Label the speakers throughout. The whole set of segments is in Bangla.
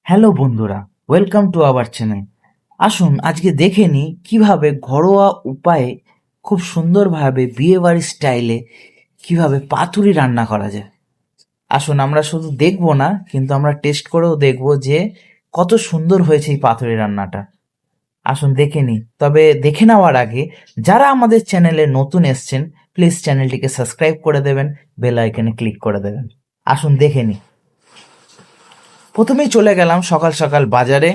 Speaker 1: হ্যালো বন্ধুরা, ওয়েলকাম টু আওয়ার চ্যানেল। আসুন আজকে দেখে নিই কীভাবে ঘরোয়া উপায়ে খুব সুন্দরভাবে বিয়েবাড়ির স্টাইলে কিভাবে পাতুরি রান্না করা যায়। আসুন আমরা শুধু দেখবো না, কিন্তু আমরা টেস্ট করেও দেখবো যে কত সুন্দর হয়েছে এই পাতুরি রান্নাটা। আসুন দেখে নিই। তবে দেখে নেওয়ার আগে যারা আমাদের চ্যানেলে নতুন এসছেন, প্লিজ চ্যানেলটিকে সাবস্ক্রাইব করে দেবেন, বেল আইকনে ক্লিক করে দেবেন। আসুন দেখে নিই। প্রথমেই চলে গেলাম সকাল সকাল বাজারে,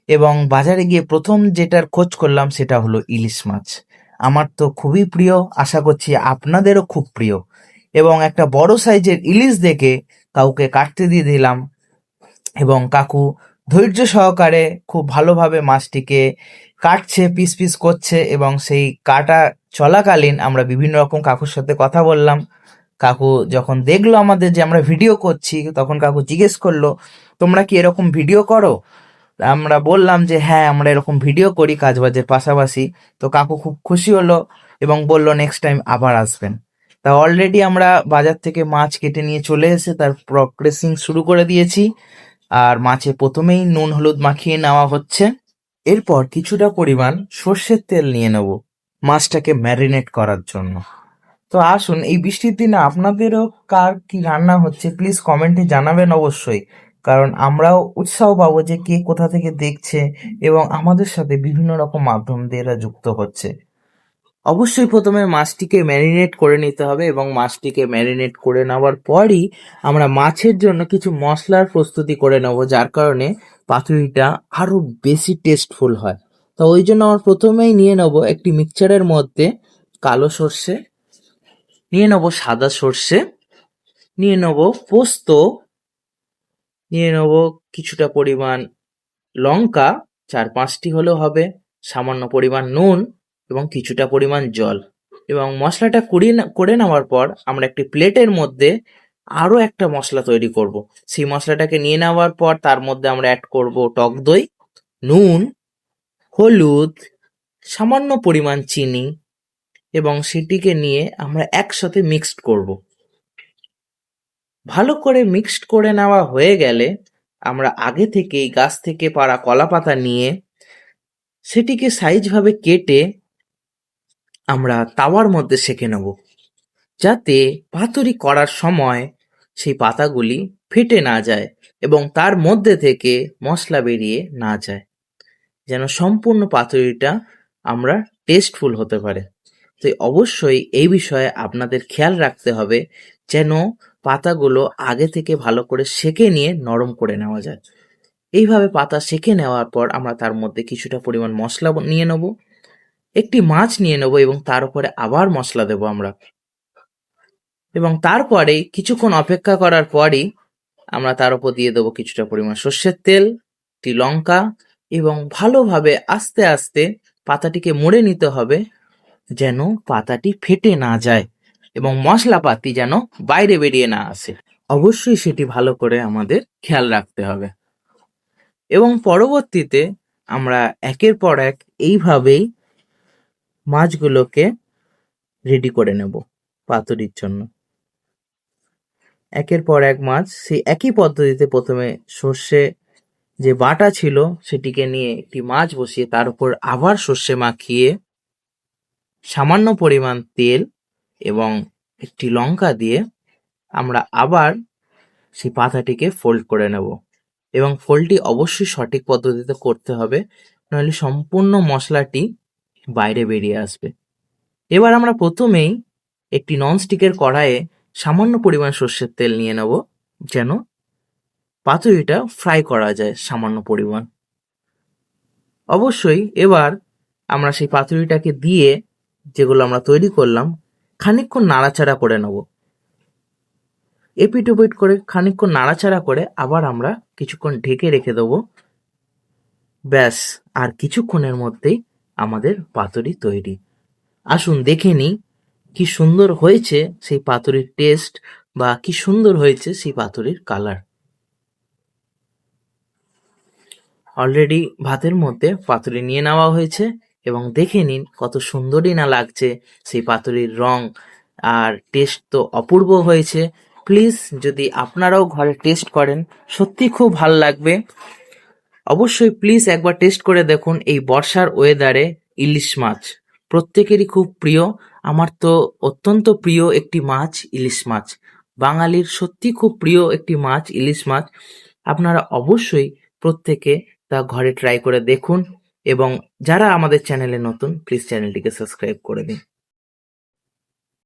Speaker 1: এবং বাজারে গিয়ে প্রথম যেটার খোঁজ করলাম সেটা হলো ইলিশ মাছ। আমার তো খুবই প্রিয়, আশা করছি আপনাদেরও খুব প্রিয়। এবং একটা বড় সাইজের ইলিশ দেখে কাউকে কাটতে দিয়ে দিলাম, এবং কাকু ধৈর্য সহকারে খুব ভালোভাবে মাছটিকে কাটছে, পিস পিস করছে। এবং সেই কাটা চলাকালীন আমরা বিভিন্ন রকম কাকুর সাথে কথা বললাম। কাকু যখন দেখলো আমাদের যে আমরা ভিডিও করছি, তখন কাকু জিজ্ঞেস করলো, তোমরা কি এরকম ভিডিও করো? আমরা বললাম যে হ্যাঁ, আমরা এরকম ভিডিও করি কাজবাজের পাশাপাশি। তো কাকু খুব খুশি হলো এবং বলল নেক্সট টাইম আবার আসবেন। তা অলরেডি আমরা বাজার থেকে মাছ কেটে নিয়ে চলে এসে তার প্রসেসিং শুরু করে দিয়েছি। আর মাছে প্রথমেই নুন হলুদ মাখিয়ে নেওয়া হচ্ছে। এরপর কিছুটা পরিমাণ সর্ষের তেল নিয়ে নেব মাছটাকে ম্যারিনেট করার জন্য। তো আসুন, এই বৃষ্টির দিনে আপনাদেরও কার কি রান্না হচ্ছে প্লিজ কমেন্টে জানাবেন অবশ্যই, কারণ আমরাও উৎসাহ পাবো যে কে কোথা থেকে দেখছে এবং আমাদের সাথে বিভিন্ন রকম মাধ্যম দিয়ে এরা যুক্ত হচ্ছে। অবশ্যই প্রথমে মাছটিকে ম্যারিনেট করে নিতে হবে, এবং মাছটিকে ম্যারিনেট করে নেওয়ার পরই আমরা মাছের জন্য কিছু মশলার প্রস্তুতি করে নেব, যার কারণে পাতুরিটা আরো বেশি টেস্টফুল হয়। তো ওই জন্য আমরা প্রথমেই নিয়ে নেব একটি মিক্সচারের মধ্যে কালো সর্ষে, নিয়ে নেব সাদা সর্ষে, নিয়ে নেব পোস্ত, নিয়ে নেব কিছুটা পরিমাণ লঙ্কা, 4-5টি হলেও হবে, সামান্য পরিমাণ নুন এবং কিছুটা পরিমাণ জল। এবং মশলাটা করে নেওয়ার পর আমরা একটি প্লেটের মধ্যে আরও একটা মশলা তৈরি করব। সেই মশলাটাকে নিয়ে নেওয়ার পর তার মধ্যে আমরা অ্যাড করব টক দই, নুন, হলুদ, সামান্য পরিমাণ চিনি, এবং সেটিকে নিয়ে আমরা একসাথে মিক্সড করব। ভালো করে মিক্সড করে নেওয়া হয়ে গেলে আমরা আগে থেকেই গাছ থেকে পাড়া কলা পাতা নিয়ে সেটিকে সাইজভাবে কেটে আমরা তাওয়ার মধ্যে সেঁকে নেব, যাতে পাতুরি করার সময় সেই পাতাগুলি ফেটে না যায় এবং তার মধ্যে থেকে মশলা বেরিয়ে না যায়, যেন সম্পূর্ণ পাতুরিটা আমরা টেস্টফুল হতে পারে। তো অবশ্যই এই বিষয়ে আপনাদের খেয়াল রাখতে হবে যেন পাতাগুলো আগে থেকে ভালো করে সেঁকে নিয়ে নরম করে নেওয়া যায়। এইভাবে পাতা সেঁকে নেওয়ার পর আমরা তার মধ্যে কিছুটা পরিমাণ মশলা নিয়ে নেব, একটি মাছ নিয়ে নেব এবং তার উপরে আবার মশলা দেব আমরা। এবং তারপরে কিছুক্ষণ অপেক্ষা করার পরই আমরা তার উপর দিয়ে দেবো কিছুটা পরিমাণ সর্ষের তেল, একটি লঙ্কা, এবং ভালোভাবে আস্তে আস্তে পাতাটিকে মুড়ে নিতে হবে যেন পাতাটি ফেটে না যায় এবং মশলাপাতি যেন বাইরে বেরিয়ে না আসে। অবশ্যই সেটি ভালো করে আমাদের খেয়াল রাখতে হবে। এবং পরবর্তীতে আমরা একের পর এক এইভাবেই মাছগুলোকে রেডি করে নেব পাতুরির জন্য। একের পর এক মাছ সেই একই পদ্ধতিতে প্রথমে সর্ষে যে বাটা ছিল সেটিকে নিয়ে একটি মাছ বসিয়ে তার উপর আবার সর্ষে মাখিয়ে সামান্য পরিমাণ তেল এবং একটি লঙ্কা দিয়ে আমরা আবার সেই পাতাটিকে ফোল্ড করে নেব, এবং ফোল্ডটি অবশ্যই সঠিক পদ্ধতিতে করতে হবে, নাহলে সম্পূর্ণ মশলাটি বাইরে বেরিয়ে আসবে। এবার আমরা প্রথমেই একটি ননস্টিকের কড়াইয়ে সামান্য পরিমাণ সর্ষের তেল নিয়ে নেব, যেন পাতুরিটা ফ্রাই করা যায় সামান্য পরিমাণ। অবশ্যই এবার আমরা সেই পাতুরিটাকে দিয়ে, যেগুলো আমরা তৈরি করলাম, খানিকক্ষণ নাড়াচাড়া করে নেব। এপিট ওপিট করে খানিকক্ষণ নাড়াচাড়া করে আবার আমরা কিছুক্ষণ ঢেকে রেখে দেবো। ব্যাস, আর কিছুক্ষণের মধ্যেই আমাদের পাতুরি তৈরি। আসুন দেখে নিই কি সুন্দর হয়েছে সেই পাতুরির টেস্ট, বা কি সুন্দর হয়েছে সেই পাতুরির কালার। অলরেডি ভাতের মধ্যে পাতুরি নিয়ে নেওয়া হয়েছে, এবং দেখে নিন কত সুন্দরই না লাগছে সেই পাতুরির রং, আর টেস্ট তো অপূর্ব হয়েছে। প্লিজ যদি আপনারাও ঘরে টেস্ট করেন, সত্যি খুব ভালো লাগবে। অবশ্যই প্লিজ একবার টেস্ট করে দেখুন এই বর্ষার ওয়েদারে ইলিশ মাছ। প্রত্যেকেরই খুব প্রিয়, আমার তো অত্যন্ত প্রিয় একটি মাছ ইলিশ মাছ। বাঙালির সত্যি খুব প্রিয় একটি মাছ ইলিশ মাছ। আপনারা অবশ্যই প্রত্যেকে তা ঘরে ট্রাই করে দেখুন এবং যারা আমাদের চ্যানেলে নতুন প্লিজ চ্যানেলটিকে সাবস্ক্রাইব করে দিন।